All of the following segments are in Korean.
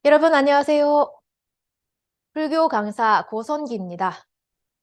여러분 안녕하세요. 불교 강사 고선기입니다.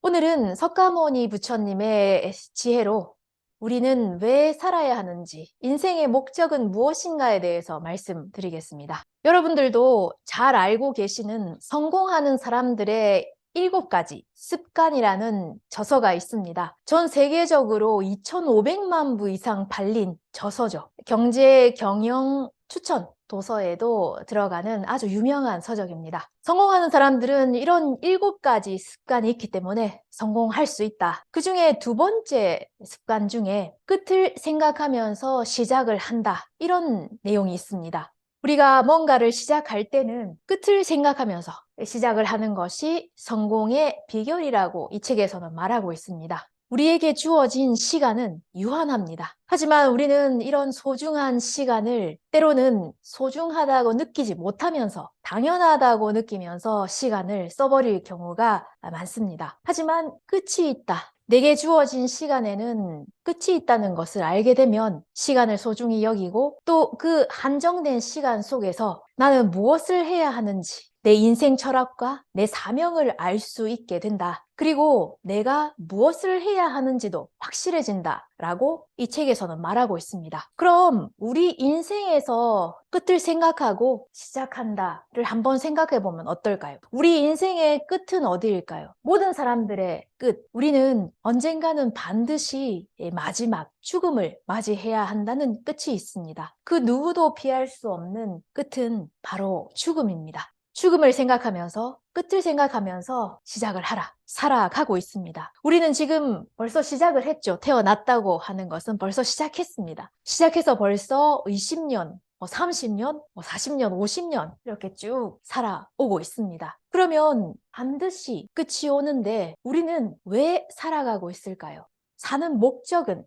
오늘은 석가모니 부처님의 지혜로 우리는 왜 살아야 하는지, 인생의 목적은 무엇인가에 대해서 말씀드리겠습니다. 여러분들도 잘 알고 계시는 성공하는 사람들의 7가지 습관이라는 저서가 있습니다. 전 세계적으로 2,500만 부 이상 팔린 저서죠. 경제 경영 추천 도서에도 들어가는 아주 유명한 서적입니다. 성공하는 사람들은 이런 7가지 습관이 있기 때문에 성공할 수 있다. 그 중에 두 번째 습관 중에 끝을 생각하면서 시작을 한다. 이런 내용이 있습니다. 우리가 뭔가를 시작할 때는 끝을 생각하면서 시작을 하는 것이 성공의 비결이라고 이 책에서는 말하고 있습니다. 우리에게 주어진 시간은 유한합니다. 하지만 우리는 이런 소중한 시간을 때로는 소중하다고 느끼지 못하면서 당연하다고 느끼면서 시간을 써버릴 경우가 많습니다. 하지만 끝이 있다. 내게 주어진 시간에는 끝이 있다는 것을 알게 되면 시간을 소중히 여기고 또 그 한정된 시간 속에서 나는 무엇을 해야 하는지 내 인생 철학과 내 사명을 알 수 있게 된다. 그리고 내가 무엇을 해야 하는지도 확실해진다 라고 이 책에서는 말하고 있습니다. 그럼 우리 인생에서 끝을 생각하고 시작한다를 한번 생각해 보면 어떨까요? 우리 인생의 끝은 어디일까요? 모든 사람들의 끝, 우리는 언젠가는 반드시 마지막 죽음을 맞이해야 한다는 끝이 있습니다. 그 누구도 피할 수 없는 끝은 바로 죽음입니다. 죽음을 생각하면서 끝을 생각하면서 시작을 하라. 살아가고 있습니다. 우리는 지금 벌써 시작을 했죠. 태어났다고 하는 것은 벌써 시작했습니다. 시작해서 벌써 20년, 30년, 40년, 50년 이렇게 쭉 살아오고 있습니다. 그러면 반드시 끝이 오는데 우리는 왜 살아가고 있을까요? 사는 목적은,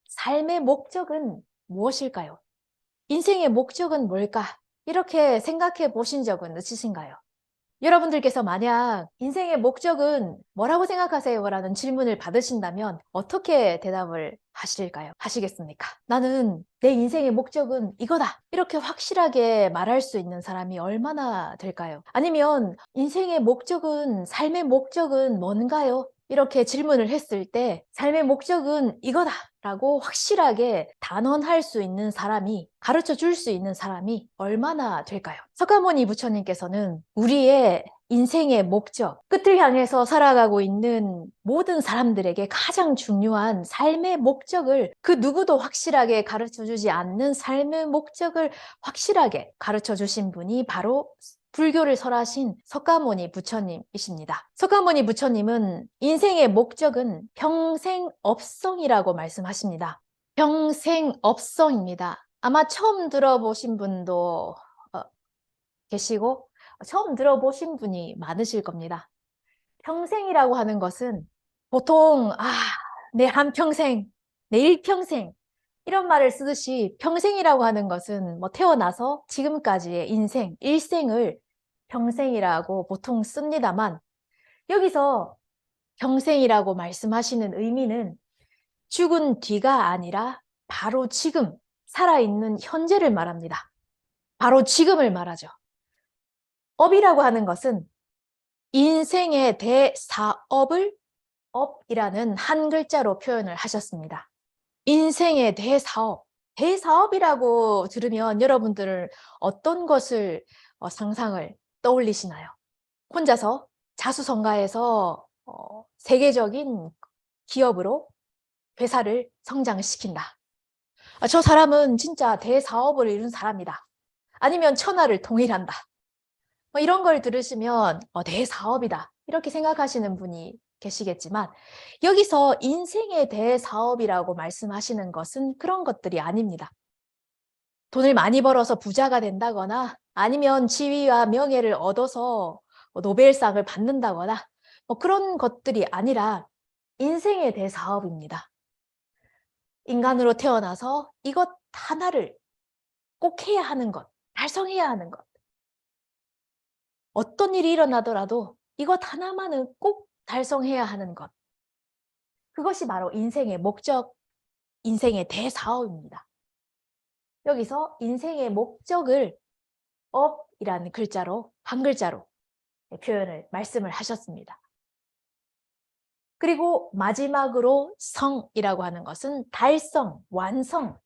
삶의 목적은 무엇일까요? 인생의 목적은 뭘까? 이렇게 생각해 보신 적은 있으신가요? 여러분들께서 만약 인생의 목적은 뭐라고 생각하세요? 라는 질문을 받으신다면 어떻게 대답을 하시겠습니까? 나는 내 인생의 목적은 이거다. 이렇게 확실하게 말할 수 있는 사람이 얼마나 될까요? 아니면 인생의 목적은, 삶의 목적은 뭔가요? 이렇게 질문을 했을 때 삶의 목적은 이거다 라고 확실하게 단언할 수 있는 사람이, 가르쳐 줄 수 있는 사람이 얼마나 될까요? 석가모니 부처님께서는 우리의 인생의 목적, 끝을 향해서 살아가고 있는 모든 사람들에게 가장 중요한 삶의 목적을, 그 누구도 확실하게 가르쳐 주지 않는 삶의 목적을 확실하게 가르쳐 주신 분이 바로 불교를 설하신 석가모니 부처님이십니다. 석가모니 부처님은 인생의 목적은 평생업성이라고 말씀하십니다. 평생업성입니다. 아마 처음 들어보신 분도 계시고 처음 들어보신 분이 많으실 겁니다. 평생이라고 하는 것은 보통 내 한평생, 내 일평생 이런 말을 쓰듯이 평생이라고 하는 것은 뭐 태어나서 지금까지의 인생, 일생을 평생이라고 보통 씁니다만 여기서 평생이라고 말씀하시는 의미는 죽은 뒤가 아니라 바로 지금 살아있는 현재를 말합니다. 바로 지금을 말하죠. 업이라고 하는 것은 인생의 대사업을 업이라는 한 글자로 표현을 하셨습니다. 인생의 대사업. 대사업이라고 들으면 여러분들은 어떤 것을 상상을 떠올리시나요? 혼자서 자수성가해서 세계적인 기업으로 회사를 성장시킨다. 저 사람은 진짜 대사업을 이룬 사람이다. 아니면 천하를 통일한다. 뭐 이런 걸 들으시면 대사업이다. 이렇게 생각하시는 분이 계시겠지만 여기서 인생의 대사업이라고 말씀하시는 것은 그런 것들이 아닙니다. 돈을 많이 벌어서 부자가 된다거나 아니면 지위와 명예를 얻어서 노벨상을 받는다거나 뭐 그런 것들이 아니라 인생의 대사업입니다. 인간으로 태어나서 이것 하나를 꼭 해야 하는 것, 달성해야 하는 것. 어떤 일이 일어나더라도 이것 하나만은 꼭 달성해야 하는 것. 그것이 바로 인생의 목적, 인생의 대사업입니다. 여기서 인생의 목적을 업이라는 글자로, 한 글자로 말씀을 하셨습니다. 그리고 마지막으로 성이라고 하는 것은 달성, 완성,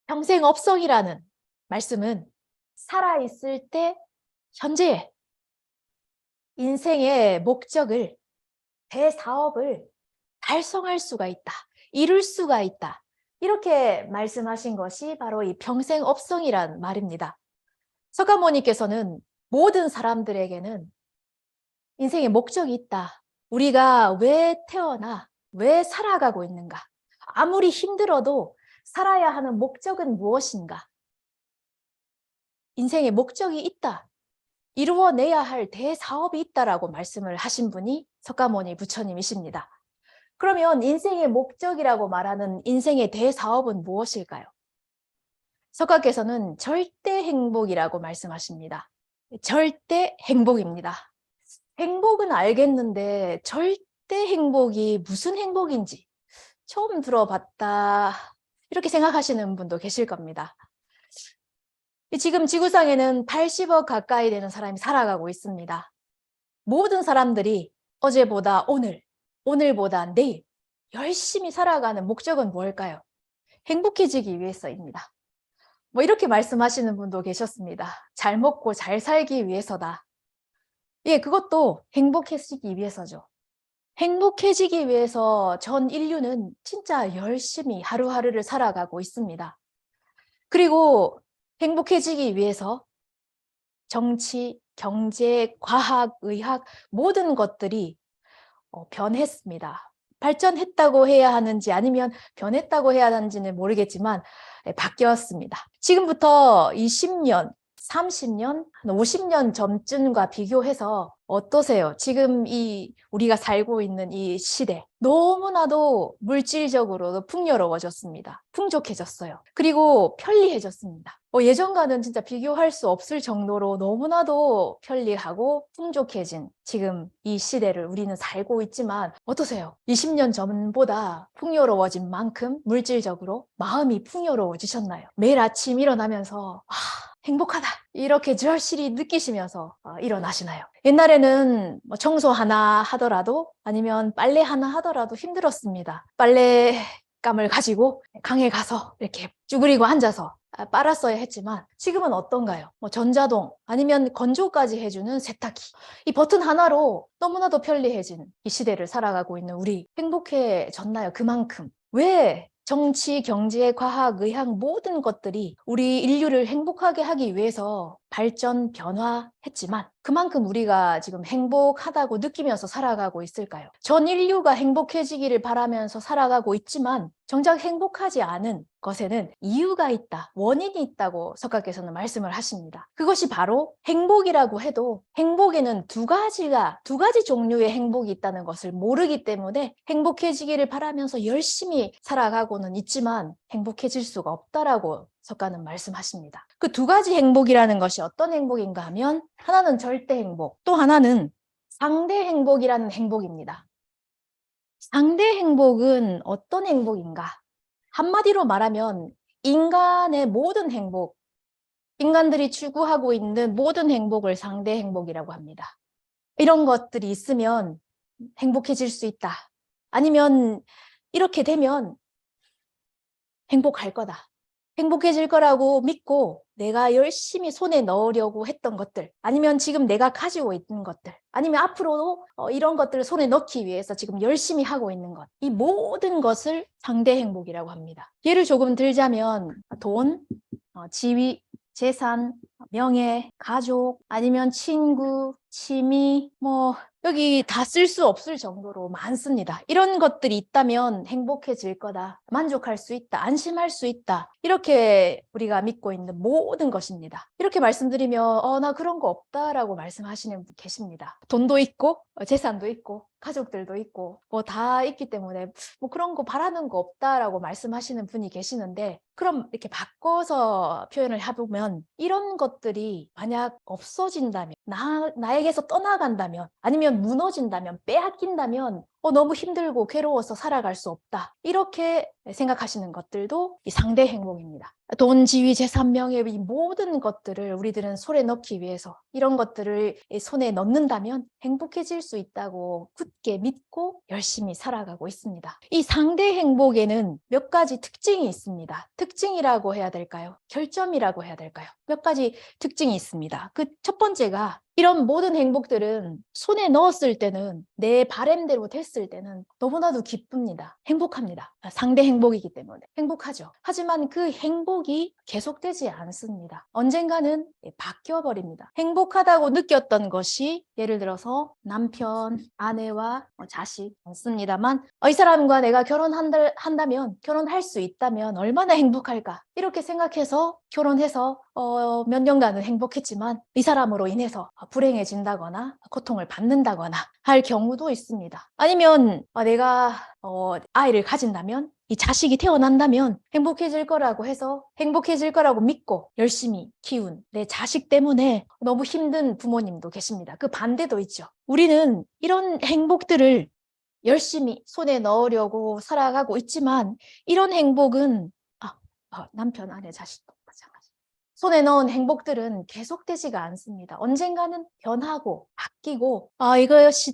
평생 업성이라는 말씀은 살아있을 때 현재 인생의 목적을, 대사업을 달성할 수가 있다, 이룰 수가 있다, 이렇게 말씀하신 것이 바로 이 평생 업성이란 말입니다. 석가모니께서는 모든 사람들에게는 인생의 목적이 있다. 우리가 왜 태어나, 왜 살아가고 있는가? 아무리 힘들어도 살아야 하는 목적은 무엇인가? 인생의 목적이 있다. 이루어내야 할 대사업이 있다라고 말씀을 하신 분이 석가모니 부처님이십니다. 그러면 인생의 목적이라고 말하는 인생의 대사업은 무엇일까요? 석가께서는 절대 행복이라고 말씀하십니다. 절대 행복입니다. 행복은 알겠는데 절대 행복이 무슨 행복인지 처음 들어봤다, 이렇게 생각하시는 분도 계실 겁니다. 지금 지구상에는 80억 가까이 되는 사람이 살아가고 있습니다. 모든 사람들이 어제보다 오늘, 오늘보다 내일 열심히 살아가는 목적은 뭘까요? 행복해지기 위해서입니다. 이렇게 말씀하시는 분도 계셨습니다. 잘 먹고 잘 살기 위해서다. 예, 그것도 행복해지기 위해서죠. 행복해지기 위해서 전 인류는 진짜 열심히 하루하루를 살아가고 있습니다. 그리고 행복해지기 위해서 정치, 경제, 과학, 의학 모든 것들이 변했습니다. 발전했다고 해야 하는지 아니면 변했다고 해야 하는지는 모르겠지만 바뀌었습니다. 지금부터 20년, 30년, 50년 전쯤과 비교해서 어떠세요? 지금 우리가 살고 있는 이 시대, 너무나도 물질적으로도 풍요로워졌습니다. 풍족해졌어요. 그리고 편리해졌습니다. 예전과는 진짜 비교할 수 없을 정도로 너무나도 편리하고 풍족해진 지금 이 시대를 우리는 살고 있지만 어떠세요? 20년 전보다 풍요로워진 만큼 물질적으로 마음이 풍요로워지셨나요? 매일 아침 일어나면서 행복하다, 이렇게 절실히 느끼시면서 일어나시나요? 옛날에는 청소 하나 하더라도 아니면 빨래 하나 하더라도 힘들었습니다. 빨래감을 가지고 강에 가서 이렇게 쭈그리고 앉아서 빨았어야 했지만 지금은 어떤가요? 전자동 아니면 건조까지 해주는 세탁기, 이 버튼 하나로 너무나도 편리해진 이 시대를 살아가고 있는 우리, 행복해졌나요? 그만큼. 왜 정치, 경제, 과학, 의학 모든 것들이 우리 인류를 행복하게 하기 위해서 발전, 변화했지만 그만큼 우리가 지금 행복하다고 느끼면서 살아가고 있을까요? 전 인류가 행복해지기를 바라면서 살아가고 있지만 정작 행복하지 않은 것에는 이유가 있다, 원인이 있다고 석가께서는 말씀을 하십니다. 그것이 바로 행복이라고 해도 행복에는 두 가지 종류의 행복이 있다는 것을 모르기 때문에 행복해지기를 바라면서 열심히 살아가고는 있지만 행복해질 수가 없다라고 석가는 말씀하십니다. 그 두 가지 행복이라는 것이 어떤 행복인가 하면 하나는 절대 행복, 또 하나는 상대 행복이라는 행복입니다. 상대 행복은 어떤 행복인가? 한마디로 말하면 인간의 모든 행복, 인간들이 추구하고 있는 모든 행복을 상대 행복이라고 합니다. 이런 것들이 있으면 행복해질 수 있다. 아니면 이렇게 되면 행복할 거다, 행복해질 거라고 믿고 내가 열심히 손에 넣으려고 했던 것들, 아니면 지금 내가 가지고 있는 것들, 아니면 앞으로도 이런 것들을 손에 넣기 위해서 지금 열심히 하고 있는 것, 이 모든 것을 상대 행복이라고 합니다. 예를 조금 들자면 돈, 지위, 재산, 명예, 가족, 아니면 친구, 취미, 여기 다 쓸 수 없을 정도로 많습니다. 이런 것들이 있다면 행복해질 거다, 만족할 수 있다, 안심할 수 있다, 이렇게 우리가 믿고 있는 모든 것입니다. 이렇게 말씀드리면 나 그런 거 없다라고 말씀하시는 분 계십니다. 돈도 있고 재산도 있고 가족들도 있고 다 있기 때문에 그런 거 바라는 거 없다라고 말씀하시는 분이 계시는데, 그럼 이렇게 바꿔서 표현을 해보면 이런 것들이 만약 없어진다면, 나에게서 떠나간다면, 아니면 무너진다면, 빼앗긴다면 너무 힘들고 괴로워서 살아갈 수 없다. 이렇게 생각하시는 것들도 이 상대 행복입니다. 돈, 지위, 재산, 명예 이 모든 것들을 우리들은 손에 넣기 위해서 이런 것들을 손에 넣는다면 행복해질 수 있다고 굳게 믿고 열심히 살아가고 있습니다. 이 상대 행복에는 몇 가지 특징이 있습니다. 특징이라고 해야 될까요? 결점이라고 해야 될까요? 몇 가지 특징이 있습니다. 그 첫 번째가 이런 모든 행복들은 손에 넣었을 때는 내 바램대로 됐을 때는 너무나도 기쁩니다. 행복합니다. 상대 행복이기 때문에 행복하죠. 하지만 그 행복이 계속되지 않습니다. 언젠가는 바뀌어버립니다. 행복하다고 느꼈던 것이 예를 들어서 남편, 아내와 자식 많습니다만 이 사람과 내가 결혼한다면 결혼할 수 있다면 얼마나 행복할까 이렇게 생각해서 결혼해서 몇 년간은 행복했지만 이 사람으로 인해서 불행해진다거나 고통을 받는다거나 할 경우도 있습니다. 아니면 내가 아이를 가진다면 이 자식이 태어난다면 행복해질 거라고 해서 행복해질 거라고 믿고 열심히 키운 내 자식 때문에 너무 힘든 부모님도 계십니다. 그 반대도 있죠. 우리는 이런 행복들을 열심히 손에 넣으려고 살아가고 있지만 이런 행복은 남편, 아내, 자식도 마찬가지. 손에 넣은 행복들은 계속되지가 않습니다. 언젠가는 변하고 바뀌고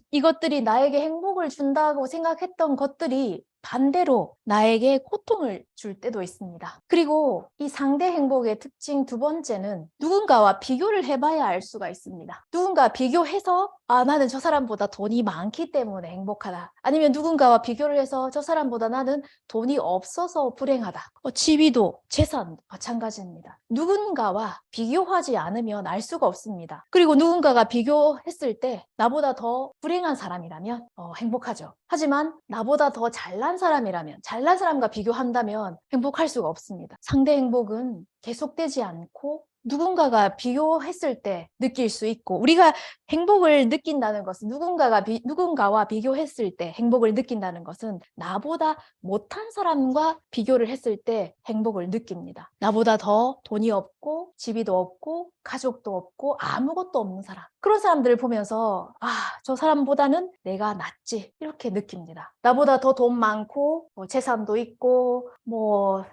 이것들이 나에게 행복을 준다고 생각했던 것들이 반대로 나에게 고통을 줄 때도 있습니다. 그리고 이 상대 행복의 특징 두 번째는 누군가와 비교를 해봐야 알 수가 있습니다. 누군가 비교해서 나는 저 사람보다 돈이 많기 때문에 행복하다. 아니면 누군가와 비교를 해서 저 사람보다 나는 돈이 없어서 불행하다. 지위도 재산도 마찬가지입니다. 누군가와 비교하지 않으면 알 수가 없습니다. 그리고 누군가가 비교했을 때 나보다 더 불행한 사람이라면 행복하죠. 하지만 나보다 더 잘난 사람이라면 잘난 사람과 비교한다면 행복할 수가 없습니다. 상대 행복은 계속되지 않고 누군가가 비교했을 때 느낄 수 있고 우리가 행복을 느낀다는 것은 누군가와 비교했을 때 행복을 느낀다는 것은 나보다 못한 사람과 비교를 했을 때 행복을 느낍니다. 나보다 더 돈이 없고 집이도 없고 가족도 없고 아무것도 없는 사람 그런 사람들을 보면서 저 사람보다는 내가 낫지 이렇게 느낍니다. 나보다 더 돈 많고 재산도 있고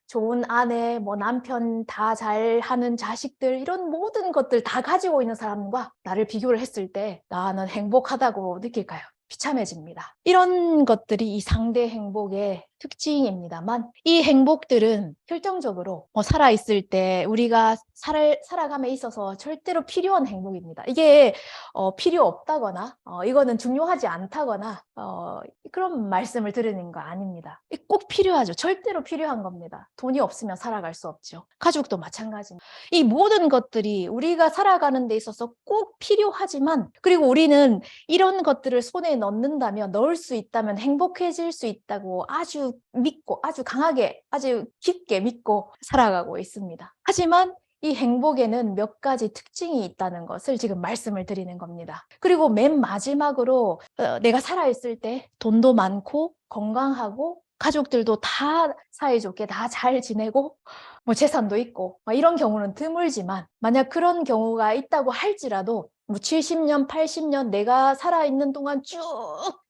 좋은 아내 남편 다 잘하는 자식들 이런 모든 것들 다 가지고 있는 사람과 나를 비교를 했을 때 나는 행복하다고 느낄까요? 비참해집니다. 이런 것들이 이 상대 행복의 특징입니다만 이 행복들은 결정적으로 살아있을 때 우리가 살아감에 있어서 절대로 필요한 행복입니다. 이게 필요 없다거나 이거는 중요하지 않다거나 그런 말씀을 드리는 거 아닙니다. 꼭 필요하죠. 절대로 필요한 겁니다. 돈이 없으면 살아갈 수 없죠. 가족도 마찬가지입니다. 이 모든 것들이 우리가 살아가는 데 있어서 꼭 필요하지만 그리고 우리는 이런 것들을 손에 넣을 수 있다면 행복해질 수 있다고 아주 믿고 아주 강하게 아주 깊게 믿고 살아가고 있습니다. 하지만 이 행복에는 몇 가지 특징이 있다는 것을 지금 말씀을 드리는 겁니다. 그리고 맨 마지막으로 내가 살아있을 때 돈도 많고 건강하고 가족들도 다 사이좋게 다 잘 지내고 재산도 있고 이런 경우는 드물지만 만약 그런 경우가 있다고 할지라도 70년, 80년 내가 살아있는 동안 쭉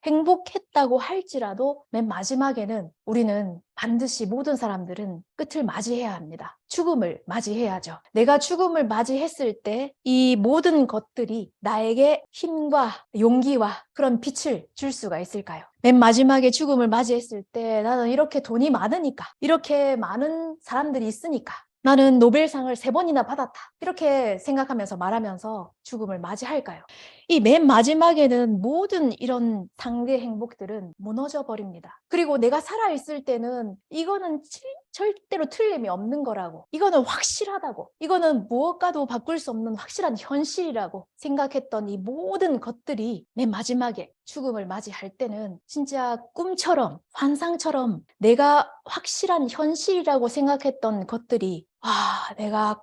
행복했다고 할지라도 맨 마지막에는 우리는 반드시 모든 사람들은 끝을 맞이해야 합니다. 죽음을 맞이해야죠. 내가 죽음을 맞이했을 때 이 모든 것들이 나에게 힘과 용기와 그런 빛을 줄 수가 있을까요? 맨 마지막에 죽음을 맞이했을 때 나는 이렇게 돈이 많으니까 이렇게 많은 사람들이 있으니까 나는 노벨상을 3번이나 받았다. 이렇게 생각하면서 말하면서 죽음을 맞이할까요? 이 맨 마지막에는 모든 이런 상대 행복들은 무너져 버립니다. 그리고 내가 살아있을 때는 이거는 절대로 틀림이 없는 거라고 이거는 확실하다고 이거는 무엇과도 바꿀 수 없는 확실한 현실이라고 생각했던 이 모든 것들이 맨 마지막에 죽음을 맞이할 때는 진짜 꿈처럼 환상처럼 내가 확실한 현실이라고 생각했던 것들이 내가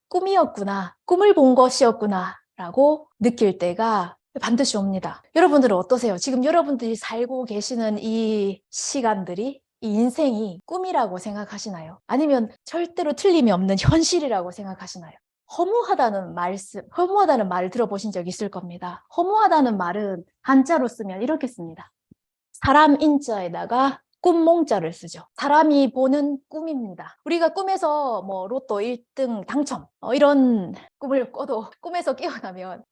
꿈이었구나 꿈을 본 것이었구나 라고 느낄 때가 반드시 옵니다. 여러분들은 어떠세요? 지금 여러분들이 살고 계시는 이 시간들이 이 인생이 꿈이라고 생각하시나요? 아니면 절대로 틀림이 없는 현실이라고 생각하시나요? 허무하다는 말을 들어보신 적 있을 겁니다. 허무하다는 말은 한자로 쓰면 이렇게 씁니다. 사람 인자에다가 꿈몽자를 쓰죠. 사람이 보는 꿈입니다. 우리가 꿈에서 뭐 로또 1등 당첨 이런 꿈을 꿔도 꿈에서 깨어나면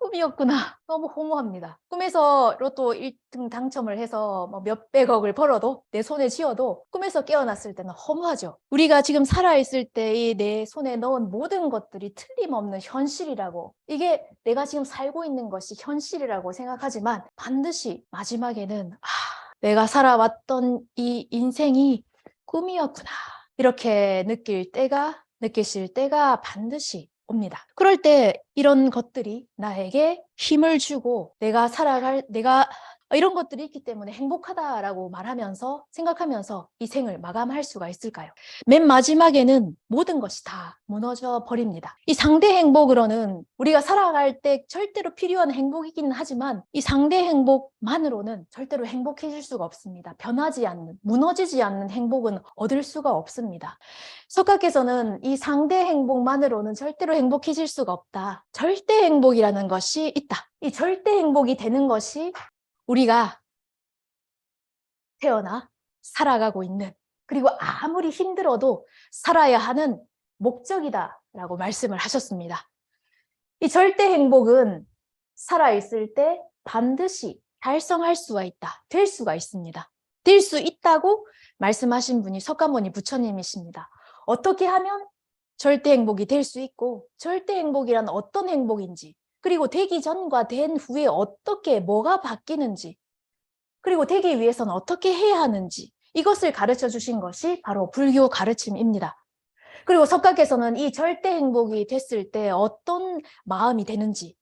꿈이었구나. 너무 허무합니다. 꿈에서 로또 1등 당첨을 해서 뭐 몇백억을 벌어도 내 손에 쥐어도 꿈에서 깨어났을 때는 허무하죠. 우리가 지금 살아있을 때 이 내 손에 넣은 모든 것들이 틀림없는 현실이라고, 이게 내가 지금 살고 있는 것이 현실이라고 생각하지만 반드시 마지막에는 내가 살아왔던 이 인생이 꿈이었구나. 이렇게 느끼실 때가 반드시 옵니다. 그럴 때 이런 것들이 나에게 힘을 주고 내가 이런 것들이 있기 때문에 행복하다라고 생각하면서 이 생을 마감할 수가 있을까요? 맨 마지막에는 모든 것이 다 무너져 버립니다. 이 상대 행복으로는 우리가 살아갈 때 절대로 필요한 행복이기는 하지만 이 상대 행복만으로는 절대로 행복해질 수가 없습니다. 무너지지 않는 행복은 얻을 수가 없습니다. 석가께서는 이 상대 행복만으로는 절대로 행복해질 수가 없다. 절대 행복이라는 것이 있다. 이 절대 행복이 되는 것이 우리가 태어나 살아가고 있는, 그리고 아무리 힘들어도 살아야 하는 목적이다라고 말씀을 하셨습니다. 이 절대 행복은 살아있을 때 반드시 달성할 수가 있다. 될 수가 있습니다. 될 수 있다고 말씀하신 분이 석가모니 부처님이십니다. 어떻게 하면 절대 행복이 될 수 있고, 절대 행복이란 어떤 행복인지, 그리고 되기 전과 된 후에 뭐가 바뀌는지, 그리고 되기 위해서는 어떻게 해야 하는지, 이것을 가르쳐 주신 것이 바로 불교 가르침입니다. 그리고 석가께서는 이 절대 행복이 됐을 때 어떤 마음이 되는지,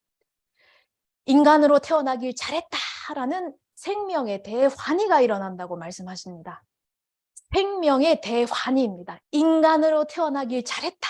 인간으로 태어나길 잘했다라는 생명의 대환희가 일어난다고 말씀하십니다. 생명의 대환희입니다. 인간으로 태어나길 잘했다.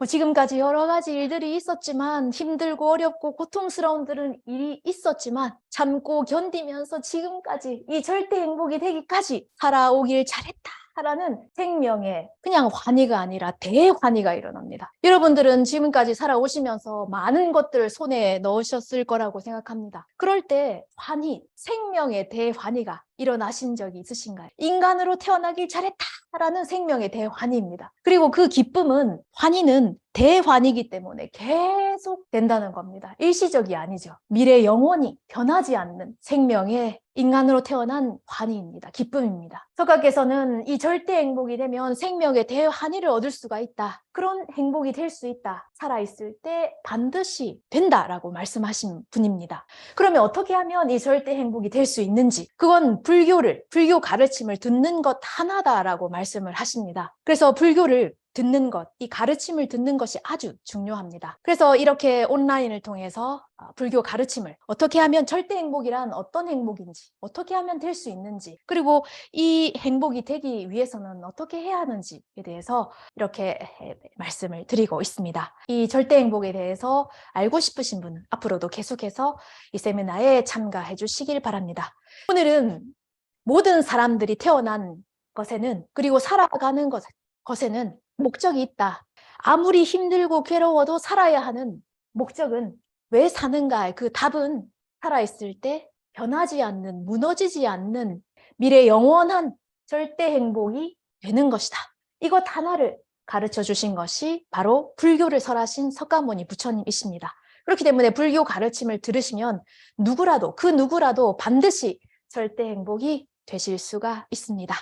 지금까지 여러 가지 일들이 있었지만, 힘들고 어렵고 고통스러운 일이 있었지만 참고 견디면서 지금까지 이 절대 행복이 되기까지 살아오길 잘했다라는 생명의 그냥 환희가 아니라 대환희가 일어납니다. 여러분들은 지금까지 살아오시면서 많은 것들을 손에 넣으셨을 거라고 생각합니다. 그럴 때 생명의 대환희가 일어나신 적이 있으신가요? 인간으로 태어나길 잘했다라는 생명의 대환희입니다. 그리고 그 환희는 대환이기 때문에 계속 된다는 겁니다. 일시적이 아니죠. 미래 영원히 변하지 않는 생명의 인간으로 태어난 환희입니다. 기쁨입니다. 석가께서는 이 절대 행복이 되면 생명의 대환희를 얻을 수가 있다. 그런 행복이 될 수 있다. 살아있을 때 반드시 된다라고 말씀하신 분입니다. 그러면 어떻게 하면 이 절대 행복이 될 수 있는지, 그건 불교 가르침을 듣는 것 하나다라고 말씀을 하십니다. 그래서 불교를 듣는 것, 이 가르침을 듣는 것이 아주 중요합니다. 그래서 이렇게 온라인을 통해서 불교 가르침을, 어떻게 하면 절대 행복이란 어떤 행복인지, 어떻게 하면 될 수 있는지, 그리고 이 행복이 되기 위해서는 어떻게 해야 하는지에 대해서 이렇게 말씀을 드리고 있습니다. 이 절대 행복에 대해서 알고 싶으신 분은 앞으로도 계속해서 이 세미나에 참가해 주시길 바랍니다. 오늘은 모든 사람들이 태어난 것에는, 그리고 살아가는 것에는 목적이 있다. 아무리 힘들고 괴로워도 살아야 하는 목적은, 왜 사는가? 그 답은 살아있을 때 변하지 않는, 무너지지 않는 미래 영원한 절대 행복이 되는 것이다. 이것 하나를 가르쳐 주신 것이 바로 불교를 설하신 석가모니 부처님이십니다. 그렇기 때문에 불교 가르침을 들으시면 그 누구라도 반드시 절대 행복이 되실 수가 있습니다.